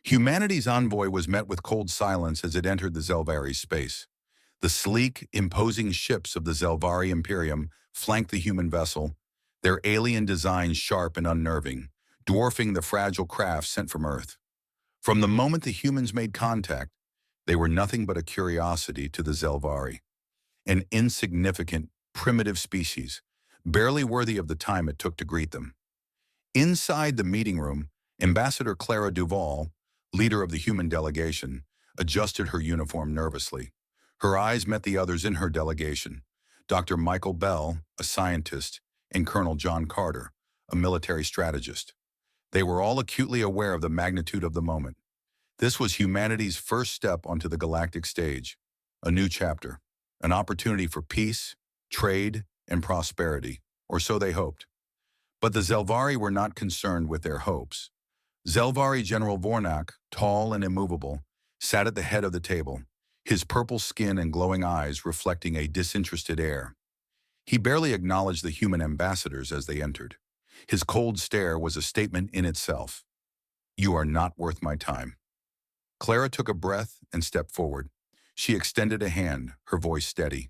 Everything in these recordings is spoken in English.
Humanity's envoy was met with cold silence as it entered the Zelvari space. The sleek, imposing ships of the Zelvari Imperium flanked the human vessel, their alien design sharp and unnerving, dwarfing the fragile craft sent from Earth. From the moment the humans made contact, they were nothing but a curiosity to the Zelvari, an insignificant, primitive species, barely worthy of the time it took to greet them. Inside the meeting room, Ambassador Clara Duval, leader of the human delegation, adjusted her uniform nervously. Her eyes met the others in her delegation, Dr. Michael Bell, a scientist, and Colonel John Carter, a military strategist. They were all acutely aware of the magnitude of the moment. This was humanity's first step onto the galactic stage, a new chapter, an opportunity for peace, trade, and prosperity, or so they hoped. But the Zelvari were not concerned with their hopes. Zelvari General Vornak, tall and immovable, sat at the head of the table, his purple skin and glowing eyes reflecting a disinterested air. He barely acknowledged the human ambassadors as they entered. His cold stare was a statement in itself. "You are not worth my time." Clara took a breath and stepped forward. She extended a hand, her voice steady.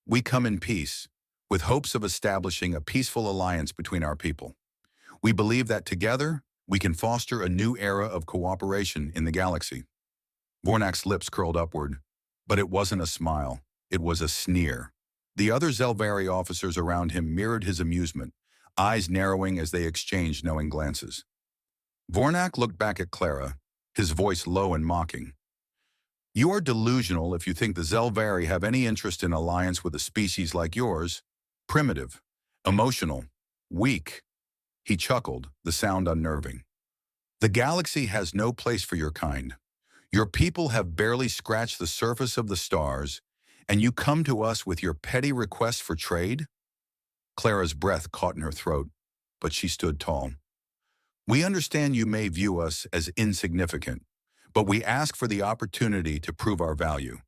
"We come in peace, with hopes of establishing a peaceful alliance between our people. We believe that together, we can foster a new era of cooperation in the galaxy." Vornak's lips curled upward, but it wasn't a smile, it was a sneer. The other Zelvari officers around him mirrored his amusement, eyes narrowing as they exchanged knowing glances. Vornak looked back at Clara, his voice low and mocking. "You are delusional if you think the Zelvari have any interest in alliance with a species like yours. Primitive, emotional, weak." He chuckled, the sound unnerving. "The galaxy has no place for your kind. Your people have barely scratched the surface of the stars, and you come to us with your petty requests for trade?" Clara's breath caught in her throat, but she stood tall. "We understand you may view us as insignificant, but we ask for the opportunity to prove our value.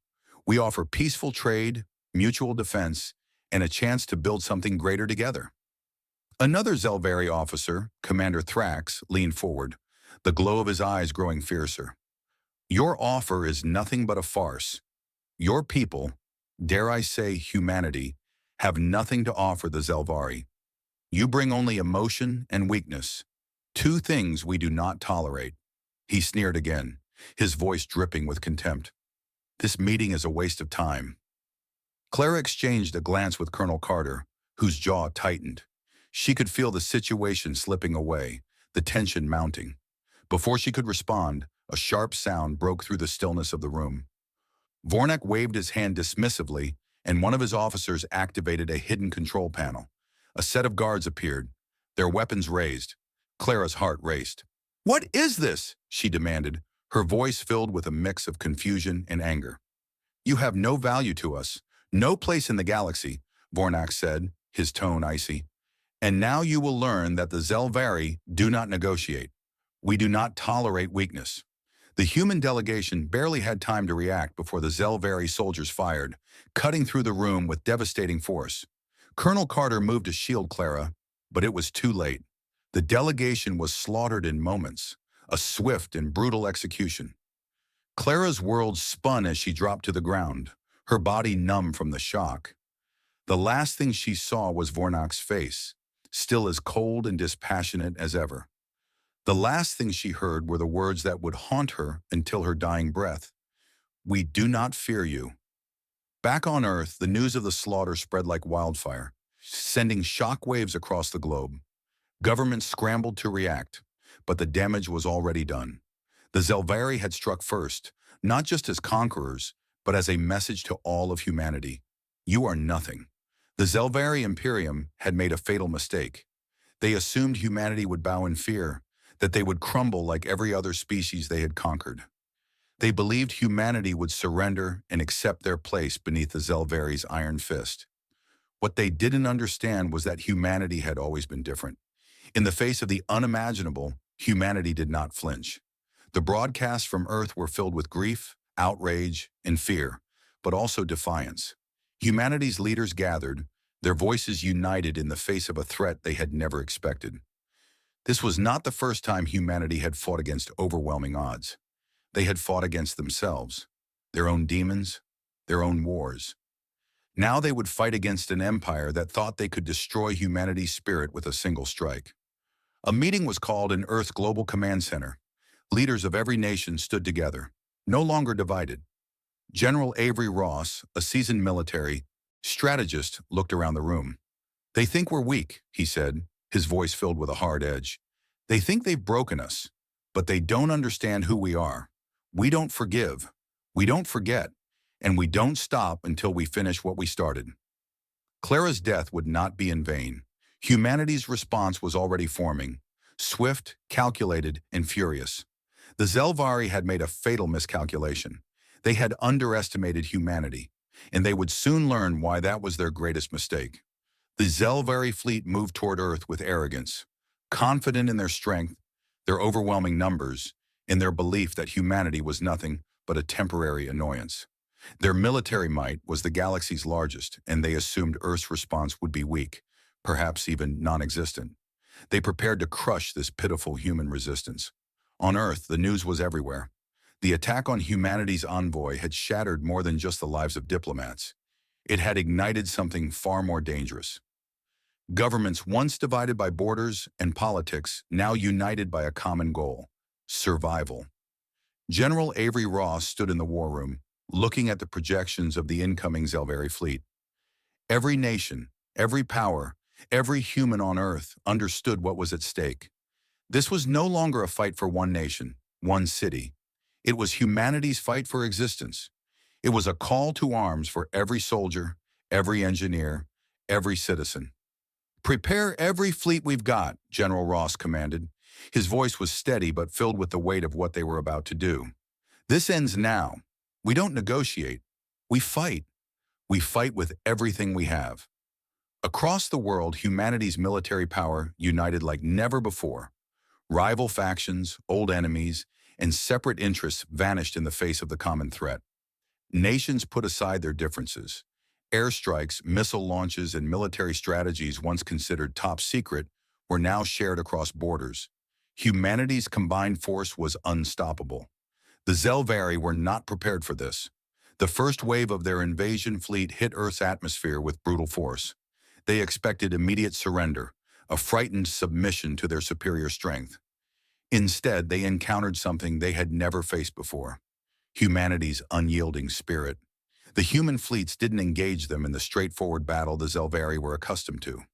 We offer peaceful trade, mutual defense, and a chance to build something greater together." Another Zelvari officer, Commander Thrax, leaned forward, the glow of his eyes growing fiercer. "Your offer is nothing but a farce. Your people, dare I say humanity, have nothing to offer the Zelvari. You bring only emotion and weakness, two things we do not tolerate." He sneered again, his voice dripping with contempt. "This meeting is a waste of time." Clara exchanged a glance with Colonel Carter, whose jaw tightened. She could feel the situation slipping away, the tension mounting. Before she could respond, a sharp sound broke through the stillness of the room. Vornak waved his hand dismissively, and one of his officers activated a hidden control panel. A set of guards appeared, their weapons raised. Clara's heart raced. "What is this?" she demanded, her voice filled with a mix of confusion and anger. "You have no value to us, no place in the galaxy," Vornak said, his tone icy. "And now you will learn that the Zelvari do not negotiate. We do not tolerate weakness." The human delegation barely had time to react before the Zelvari soldiers fired, cutting through the room with devastating force. Colonel Carter moved to shield Clara, but it was too late. The delegation was slaughtered in moments, a swift and brutal execution. Clara's world spun as she dropped to the ground, her body numb from the shock. The last thing she saw was Vornak's face, still as cold and dispassionate as ever. The last thing she heard were the words that would haunt her until her dying breath. "We do not fear you." Back on Earth, the news of the slaughter spread like wildfire, sending shockwaves across the globe. Governments scrambled to react, but the damage was already done. The Zelvari had struck first, not just as conquerors, but as a message to all of humanity. You are nothing. The Zelvari Imperium had made a fatal mistake. They assumed humanity would bow in fear, that they would crumble like every other species they had conquered. They believed humanity would surrender and accept their place beneath the Zelvari's iron fist. What they didn't understand was that humanity had always been different. In the face of the unimaginable, humanity did not flinch. The broadcasts from Earth were filled with grief, outrage, and fear, but also defiance. Humanity's leaders gathered, their voices united in the face of a threat they had never expected. This was not the first time humanity had fought against overwhelming odds. They had fought against themselves, their own demons, their own wars. Now they would fight against an empire that thought they could destroy humanity's spirit with a single strike. A meeting was called in Earth's Global Command Center. Leaders of every nation stood together, no longer divided. General Avery Ross, a seasoned military strategist, looked around the room. "They think we're weak," he said, his voice filled with a hard edge. "They think they've broken us, but they don't understand who we are. We don't forgive, we don't forget, and we don't stop until we finish what we started." Clara's death would not be in vain. Humanity's response was already forming, swift, calculated, and furious. The Zelvari had made a fatal miscalculation. They had underestimated humanity, and they would soon learn why that was their greatest mistake. The Zelvari fleet moved toward Earth with arrogance, confident in their strength, their overwhelming numbers, and their belief that humanity was nothing but a temporary annoyance. Their military might was the galaxy's largest, and they assumed Earth's response would be weak, perhaps even non-existent. They prepared to crush this pitiful human resistance. On Earth, the news was everywhere. The attack on humanity's envoy had shattered more than just the lives of diplomats. It had ignited something far more dangerous. Governments once divided by borders and politics, now united by a common goal: survival. General Avery Ross stood in the war room, looking at the projections of the incoming Zelvari fleet. Every nation, every power, every human on Earth understood what was at stake. This was no longer a fight for one nation, one city. It was humanity's fight for existence. It was a call to arms for every soldier, every engineer, every citizen. "Prepare every fleet we've got," General Ross commanded. His voice was steady but filled with the weight of what they were about to do. "This ends now. We don't negotiate. We fight. We fight with everything we have." Across the world, humanity's military power united like never before. Rival factions, old enemies, and separate interests vanished in the face of the common threat. Nations put aside their differences. Airstrikes, missile launches, and military strategies once considered top secret were now shared across borders. Humanity's combined force was unstoppable. The Zelvari were not prepared for this. The first wave of their invasion fleet hit Earth's atmosphere with brutal force. They expected immediate surrender, a frightened submission to their superior strength. Instead, they encountered something they had never faced before: humanity's unyielding spirit. The human fleets didn't engage them in the straightforward battle the Zelvari were accustomed to.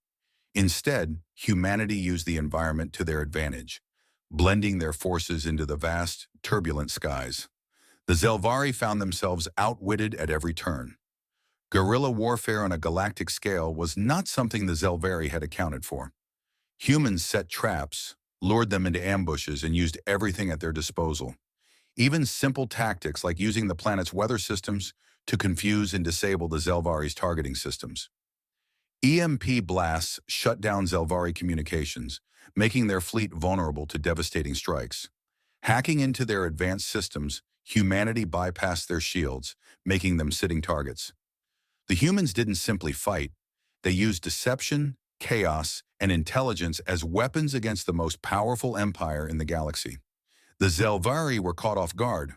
Instead, humanity used the environment to their advantage, blending their forces into the vast, turbulent skies. The Zelvari found themselves outwitted at every turn. Guerrilla warfare on a galactic scale was not something the Zelvari had accounted for. Humans set traps, lured them into ambushes, and used everything at their disposal. Even simple tactics like using the planet's weather systems to confuse and disable the Zelvari's targeting systems. EMP blasts shut down Zelvari communications, making their fleet vulnerable to devastating strikes. Hacking into their advanced systems, humanity bypassed their shields, making them sitting targets. The humans didn't simply fight. They used deception, chaos, and intelligence as weapons against the most powerful empire in the galaxy. The Zelvari were caught off guard.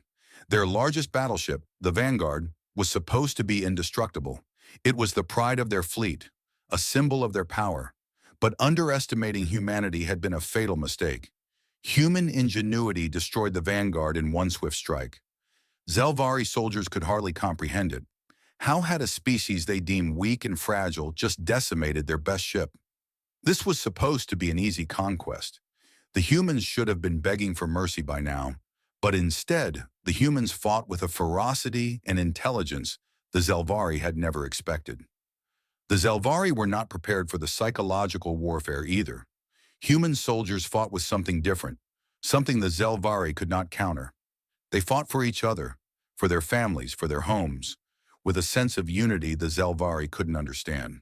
Their largest battleship, the Vanguard, was supposed to be indestructible. It was the pride of their fleet, a symbol of their power. But underestimating humanity had been a fatal mistake. Human ingenuity destroyed the Vanguard in one swift strike. Zelvari soldiers could hardly comprehend it. How had a species they deemed weak and fragile just decimated their best ship? This was supposed to be an easy conquest. The humans should have been begging for mercy by now, but instead, the humans fought with a ferocity and intelligence the Zelvari had never expected. The Zelvari were not prepared for the psychological warfare either. Human soldiers fought with something different, something the Zelvari could not counter. They fought for each other, for their families, for their homes, with a sense of unity the Zelvari couldn't understand.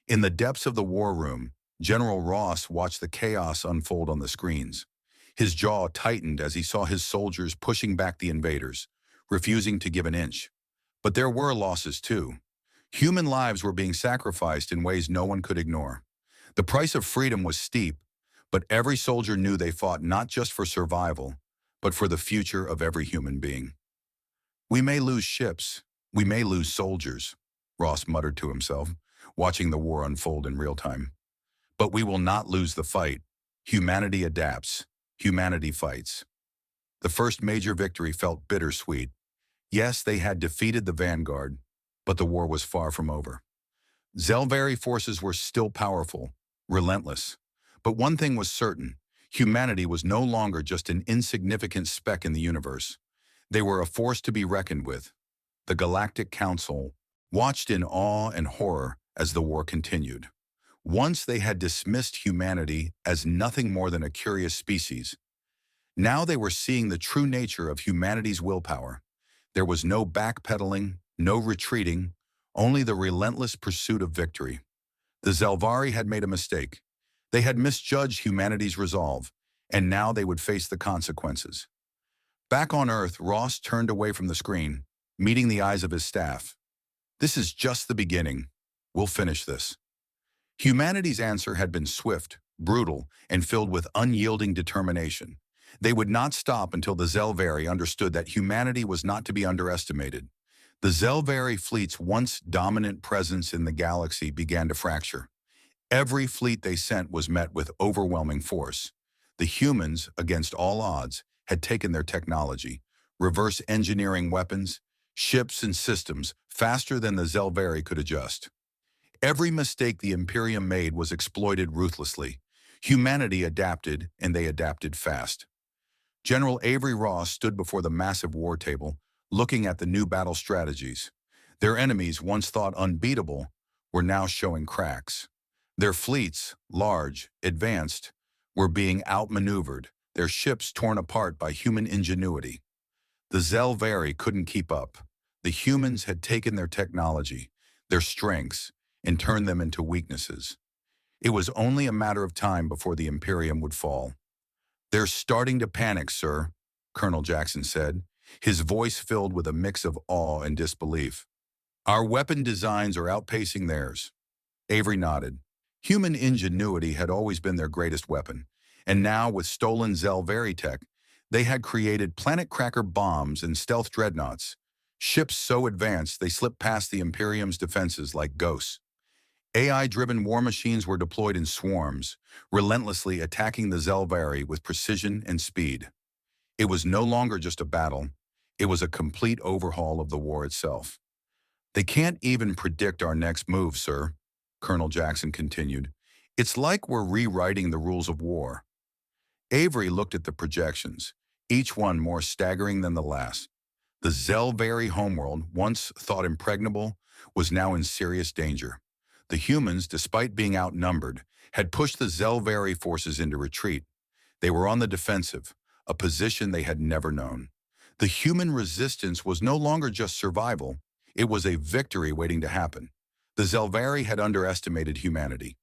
In the depths of the war room, General Ross watched the chaos unfold on the screens. His jaw tightened as he saw his soldiers pushing back the invaders, refusing to give an inch. But there were losses too. Human lives were being sacrificed in ways no one could ignore. The price of freedom was steep, but every soldier knew they fought not just for survival, but for the future of every human being. We may lose ships, we may lose soldiers, Ross muttered to himself, watching the war unfold in real time. But we will not lose the fight. Humanity adapts. Humanity fights. The first major victory felt bittersweet. Yes, they had defeated the vanguard, but the war was far from over. Zelvari forces were still powerful, relentless. But one thing was certain: humanity was no longer just an insignificant speck in the universe. They were a force to be reckoned with. The Galactic Council watched in awe and horror as the war continued. Once they had dismissed humanity as nothing more than a curious species. Now they were seeing the true nature of humanity's willpower. There was no backpedaling, no retreating, only the relentless pursuit of victory. The Zelvari had made a mistake. They had misjudged humanity's resolve, and now they would face the consequences. Back on Earth, Ross turned away from the screen, meeting the eyes of his staff. This is just the beginning. We'll finish this. Humanity's answer had been swift, brutal, and filled with unyielding determination. They would not stop until the Zelvari understood that humanity was not to be underestimated. The Zelvari fleet's once dominant presence in the galaxy began to fracture. Every fleet they sent was met with overwhelming force. The humans, against all odds, had taken their technology, reverse engineering weapons, ships and systems faster than the Zelvari could adjust. Every mistake the Imperium made was exploited ruthlessly. Humanity adapted, and they adapted fast. General Avery Ross stood before the massive war table, looking at the new battle strategies. Their enemies, once thought unbeatable, were now showing cracks. Their fleets, large, advanced, were being outmaneuvered, their ships torn apart by human ingenuity. The Zelvari couldn't keep up. The humans had taken their technology, their strengths, and turned them into weaknesses. It was only a matter of time before the Imperium would fall. "They're starting to panic, sir," Colonel Jackson said, his voice filled with a mix of awe and disbelief. "Our weapon designs are outpacing theirs." Avery nodded. Human ingenuity had always been their greatest weapon, and now, with stolen Zelvari tech, they had created planet-cracker bombs and stealth dreadnoughts, ships so advanced they slipped past the Imperium's defenses like ghosts. AI-driven war machines were deployed in swarms, relentlessly attacking the Zelvari with precision and speed. It was no longer just a battle, it was a complete overhaul of the war itself. "They can't even predict our next move, sir," Colonel Jackson continued. "It's like we're rewriting the rules of war." Avery looked at the projections, each one more staggering than the last. The Zelvari homeworld, once thought impregnable, was now in serious danger. The humans, despite being outnumbered, had pushed the Zelvari forces into retreat. They were on the defensive, a position they had never known. The human resistance was no longer just survival, it was a victory waiting to happen. The Zelvari had underestimated humanity.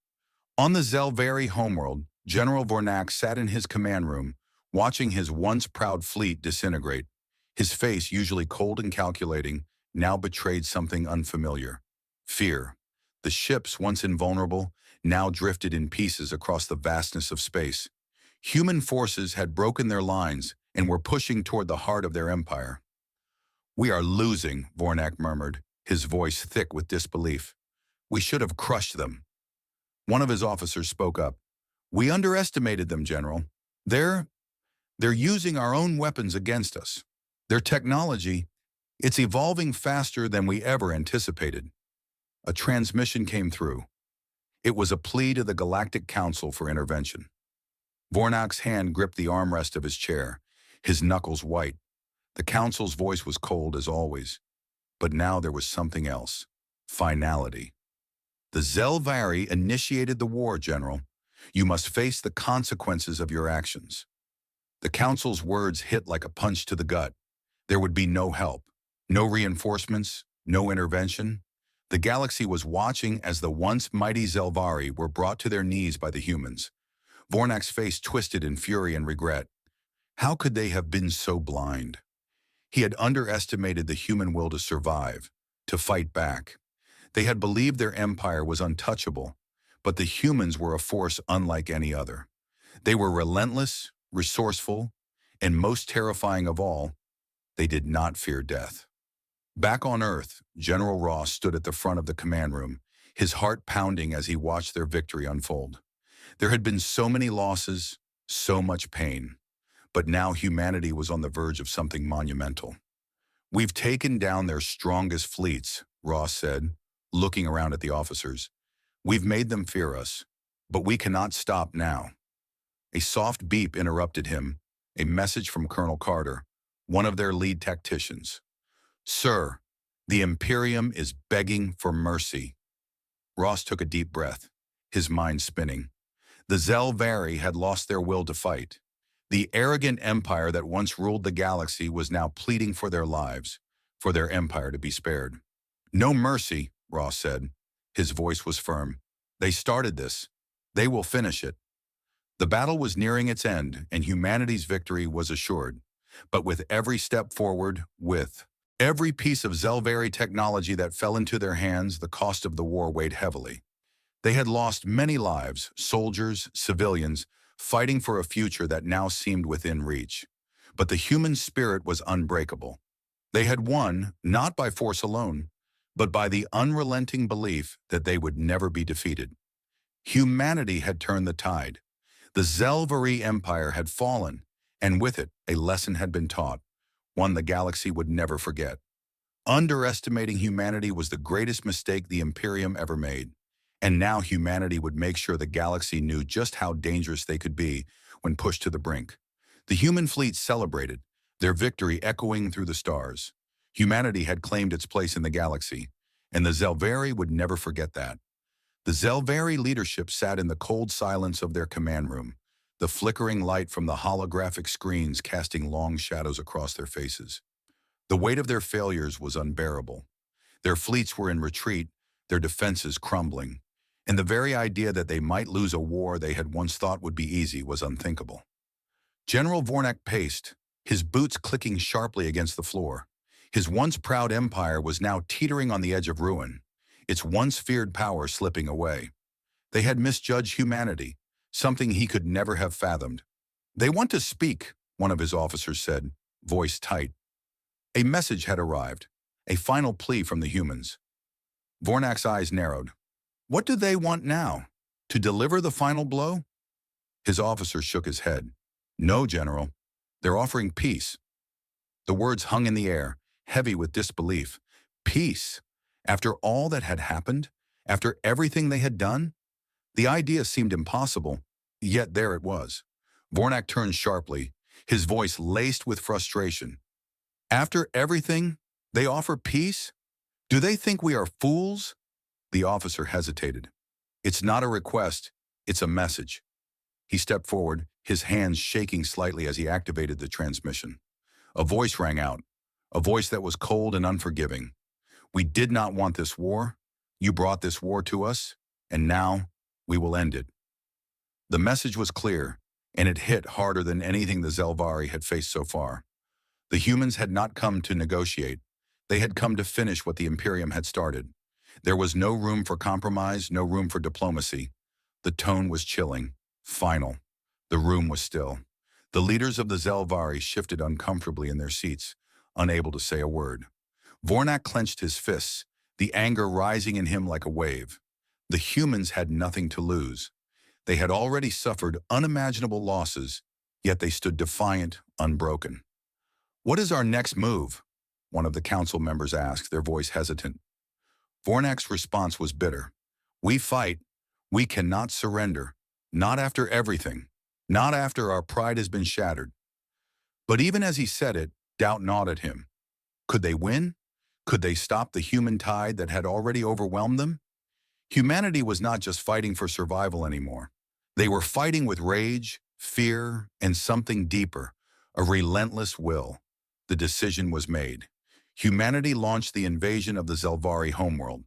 On the Zelvari homeworld, General Vornak sat in his command room, watching his once proud fleet disintegrate. His face, usually cold and calculating, now betrayed something unfamiliar: fear. The ships, once invulnerable, now drifted in pieces across the vastness of space. Human forces had broken their lines and were pushing toward the heart of their empire. "We are losing," Vornak murmured, his voice thick with disbelief. "We should have crushed them." One of his officers spoke up. "We underestimated them, General. They're using our own weapons against us. Their technology, it's evolving faster than we ever anticipated." A transmission came through. It was a plea to the Galactic Council for intervention. Vornak's hand gripped the armrest of his chair, his knuckles white. The Council's voice was cold as always. But now there was something else: finality. "The Zelvari initiated the war, General. You must face the consequences of your actions." The Council's words hit like a punch to the gut. There would be no help, no reinforcements, no intervention. The galaxy was watching as the once mighty Zelvari were brought to their knees by the humans. Vornak's face twisted in fury and regret. How could they have been so blind? He had underestimated the human will to survive, to fight back. They had believed their empire was untouchable, but the humans were a force unlike any other. They were relentless, resourceful, And most terrifying of all, they did not fear death. Back on Earth, General Ross stood at the front of the command room, his heart pounding as he watched their victory unfold. There had been so many losses, so much pain, but now humanity was on the verge of something monumental. "We've taken down their strongest fleets," Ross said, looking around at the officers. "We've made them fear us, but we cannot stop now." A soft beep interrupted him, a message from Colonel Carter, one of their lead tacticians. "Sir, the Imperium is begging for mercy." Ross took a deep breath, his mind spinning. The Zelvari had lost their will to fight. The arrogant empire that once ruled the galaxy was now pleading for their lives, for their empire to be spared. "No mercy," Ross said. His voice was firm. "They started this. They will finish it." The battle was nearing its end, and humanity's victory was assured. But with every step forward, with every piece of Zelvari technology that fell into their hands, the cost of the war weighed heavily. They had lost many lives, soldiers, civilians, fighting for a future that now seemed within reach. But the human spirit was unbreakable. They had won, not by force alone, but by the unrelenting belief that they would never be defeated. Humanity had turned the tide. The Zelvari Empire had fallen, and with it, a lesson had been taught, one the galaxy would never forget. Underestimating humanity was the greatest mistake the Imperium ever made. And now humanity would make sure the galaxy knew just how dangerous they could be when pushed to the brink. The human fleet celebrated, their victory echoing through the stars. Humanity had claimed its place in the galaxy, and the Zelvari would never forget that. The Zelvari leadership sat in the cold silence of their command room, the flickering light from the holographic screens casting long shadows across their faces. The weight of their failures was unbearable. Their fleets were in retreat, their defenses crumbling, and the very idea that they might lose a war they had once thought would be easy was unthinkable. General Vornak paced, his boots clicking sharply against the floor. His once proud empire was now teetering on the edge of ruin, its once feared power slipping away. They had misjudged humanity, something he could never have fathomed. "They want to speak," one of his officers said, voice tight. A message had arrived, a final plea from the humans. Vornak's eyes narrowed. What do they want now? To deliver the final blow? His officer shook his head. "No, General. They're offering peace." The words hung in the air, heavy with disbelief. Peace? After all that had happened? After everything they had done? The idea seemed impossible, yet there it was. Vornak turned sharply, his voice laced with frustration. "After everything, they offer peace? Do they think we are fools?" The officer hesitated. "It's not a request, it's a message." He stepped forward, his hands shaking slightly as he activated the transmission. A voice rang out, a voice that was cold and unforgiving. "We did not want this war. You brought this war to us, and now we will end it." The message was clear, and it hit harder than anything the Zelvari had faced so far. The humans had not come to negotiate. They had come to finish what the Imperium had started. There was no room for compromise, no room for diplomacy. The tone was chilling, final. The room was still. The leaders of the Zelvari shifted uncomfortably in their seats, unable to say a word. Vornak clenched his fists, the anger rising in him like a wave. The humans had nothing to lose. They had already suffered unimaginable losses, yet they stood defiant, unbroken. "What is our next move?" one of the council members asked, their voice hesitant. Vornak's response was bitter. "We fight. We cannot surrender. Not after everything. Not after our pride has been shattered." But even as he said it, doubt gnawed at him. Could they win? Could they stop the human tide that had already overwhelmed them? Humanity was not just fighting for survival anymore. They were fighting with rage, fear, and something deeper, a relentless will. The decision was made. Humanity launched the invasion of the Zelvari homeworld.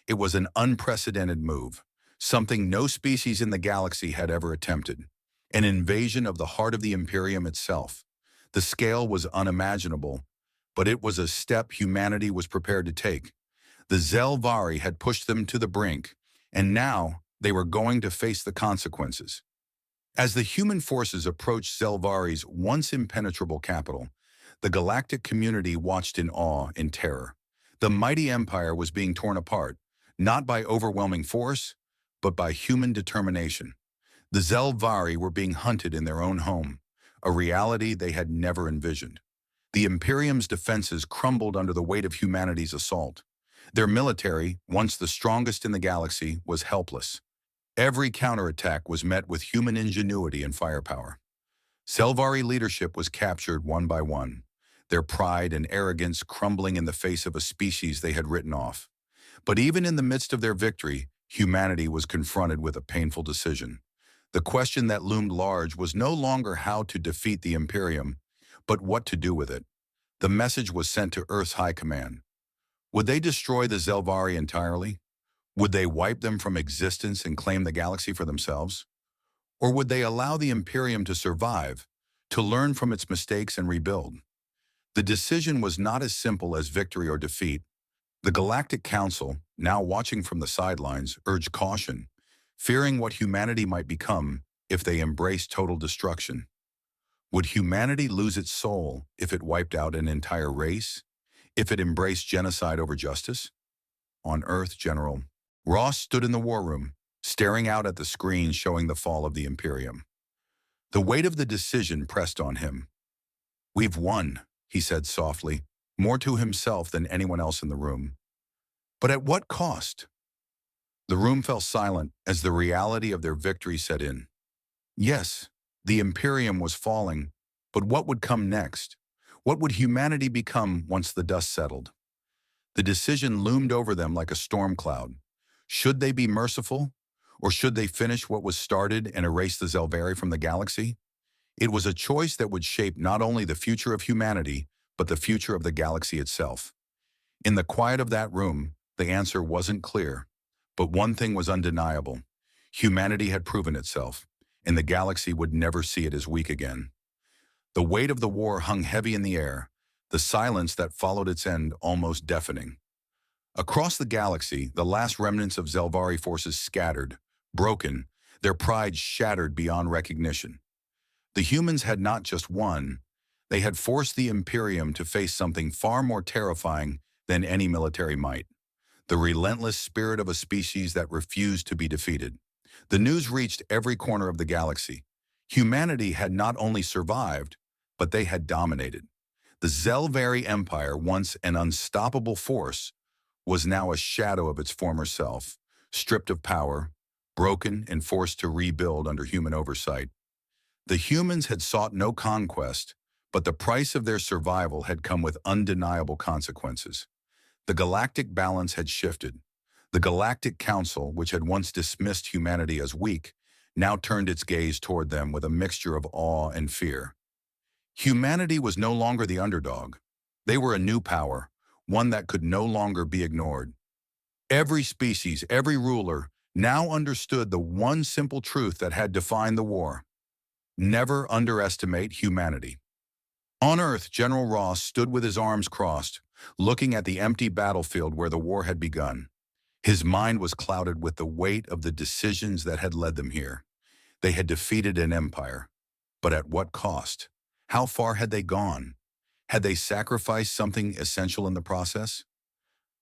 It was an unprecedented move, something no species in the galaxy had ever attempted. An invasion of the heart of the Imperium itself. The scale was unimaginable, but it was a step humanity was prepared to take. The Zelvari had pushed them to the brink, and now they were going to face the consequences. As the human forces approached Zelvari's once impenetrable capital, the galactic community watched in awe and terror. The mighty empire was being torn apart, not by overwhelming force, but by human determination. The Zelvari were being hunted in their own home, a reality they had never envisioned. The Imperium's defenses crumbled under the weight of humanity's assault. Their military, once the strongest in the galaxy, was helpless. Every counterattack was met with human ingenuity and firepower. Zelvari leadership was captured one by one, their pride and arrogance crumbling in the face of a species they had written off. But even in the midst of their victory, humanity was confronted with a painful decision. The question that loomed large was no longer how to defeat the Imperium, but what to do with it. The message was sent to Earth's High Command. Would they destroy the Zelvari entirely? Would they wipe them from existence and claim the galaxy for themselves? Or would they allow the Imperium to survive, to learn from its mistakes and rebuild? The decision was not as simple as victory or defeat. The Galactic Council, now watching from the sidelines, urged caution, fearing what humanity might become if they embraced total destruction. Would humanity lose its soul if it wiped out an entire race? If it embraced genocide over justice? On Earth, General Ross stood in the war room, staring out at the screen showing the fall of the Imperium. The weight of the decision pressed on him. "We've won," he said softly, more to himself than anyone else in the room. But at what cost? The room fell silent as the reality of their victory set in. Yes, the Imperium was falling, but what would come next? What would humanity become once the dust settled? The decision loomed over them like a storm cloud. Should they be merciful, or should they finish what was started and erase the Zelvari from the galaxy? It was a choice that would shape not only the future of humanity, but the future of the galaxy itself. In the quiet of that room, the answer wasn't clear, but one thing was undeniable. Humanity had proven itself, and the galaxy would never see it as weak again. The weight of the war hung heavy in the air, the silence that followed its end almost deafening. Across the galaxy, the last remnants of Zelvari forces scattered, broken, their pride shattered beyond recognition. The humans had not just won, they had forced the Imperium to face something far more terrifying than any military might. The relentless spirit of a species that refused to be defeated. The news reached every corner of the galaxy. Humanity had not only survived, but they had dominated. The Zelvari Empire, once an unstoppable force, was now a shadow of its former self, stripped of power, broken and forced to rebuild under human oversight. The humans had sought no conquest, but the price of their survival had come with undeniable consequences. The galactic balance had shifted. The Galactic Council, which had once dismissed humanity as weak, now turned its gaze toward them with a mixture of awe and fear. Humanity was no longer the underdog. They were a new power, one that could no longer be ignored. Every species, every ruler, now understood the one simple truth that had defined the war. Never underestimate humanity. On Earth, General Ross stood with his arms crossed, looking at the empty battlefield where the war had begun. His mind was clouded with the weight of the decisions that had led them here. They had defeated an empire. But at what cost? How far had they gone? Had they sacrificed something essential in the process?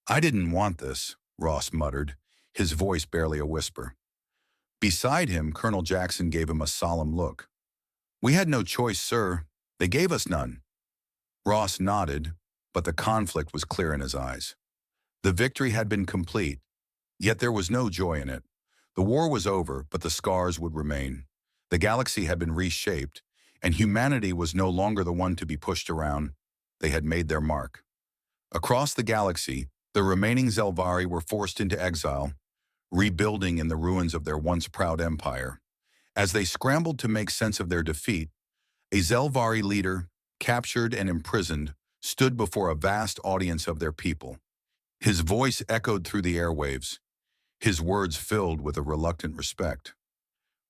"I didn't want this," Ross muttered, his voice barely a whisper. Beside him, Colonel Jackson gave him a solemn look. "We had no choice, sir. They gave us none." Ross nodded, but the conflict was clear in his eyes. The victory had been complete, yet there was no joy in it. The war was over, but the scars would remain. The galaxy had been reshaped, and humanity was no longer the one to be pushed around. They had made their mark. Across the galaxy, the remaining Zelvari were forced into exile, rebuilding in the ruins of their once proud empire. As they scrambled to make sense of their defeat, a Zelvari leader, captured and imprisoned, stood before a vast audience of their people. His voice echoed through the airwaves, his words filled with a reluctant respect.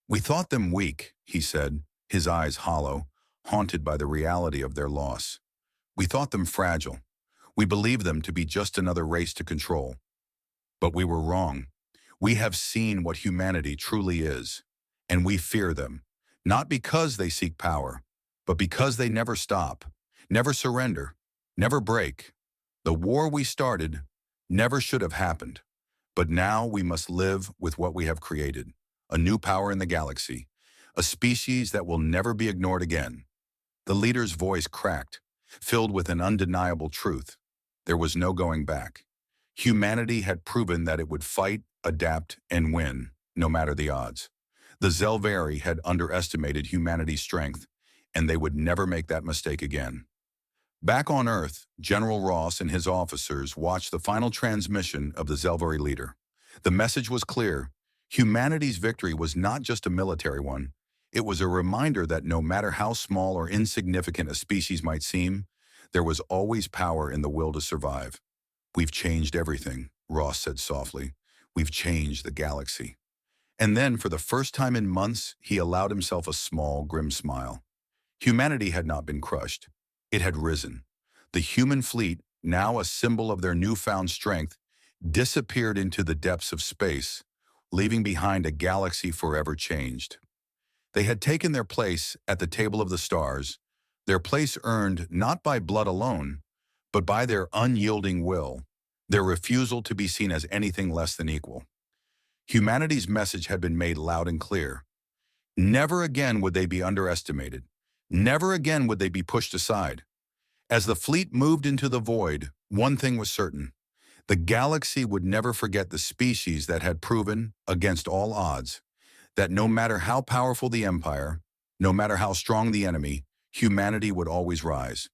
"We thought them weak," he said, his eyes hollow, haunted by the reality of their loss. "We thought them fragile. We believed them to be just another race to control. But we were wrong. We have seen what humanity truly is, and we fear them, not because they seek power, but because they never stop, never surrender, never break. The war we started never should have happened, but now we must live with what we have created, a new power in the galaxy, a species that will never be ignored again. The leader's voice cracked, filled with an undeniable truth. There was no going back. Humanity had proven that it would fight, adapt, and win, no matter the odds. The Zelvari had underestimated humanity's strength, and they would never make that mistake again. Back on Earth, General Ross and his officers watched the final transmission of the Zelvari leader. The message was clear. Humanity's victory was not just a military one. It was a reminder that no matter how small or insignificant a species might seem, there was always power in the will to survive. "We've changed everything," Ross said softly. "We've changed the galaxy." And then, for the first time in months, he allowed himself a small, grim smile. Humanity had not been crushed. It had risen. The human fleet, now a symbol of their newfound strength, disappeared into the depths of space, leaving behind a galaxy forever changed. They had taken their place at the table of the stars, their place earned not by blood alone, but by their unyielding will, their refusal to be seen as anything less than equal. Humanity's message had been made loud and clear. Never again would they be underestimated. Never again would they be pushed aside. As the fleet moved into the void, one thing was certain. The galaxy would never forget the species that had proven, against all odds, that no matter how powerful the empire, no matter how strong the enemy, humanity would always rise.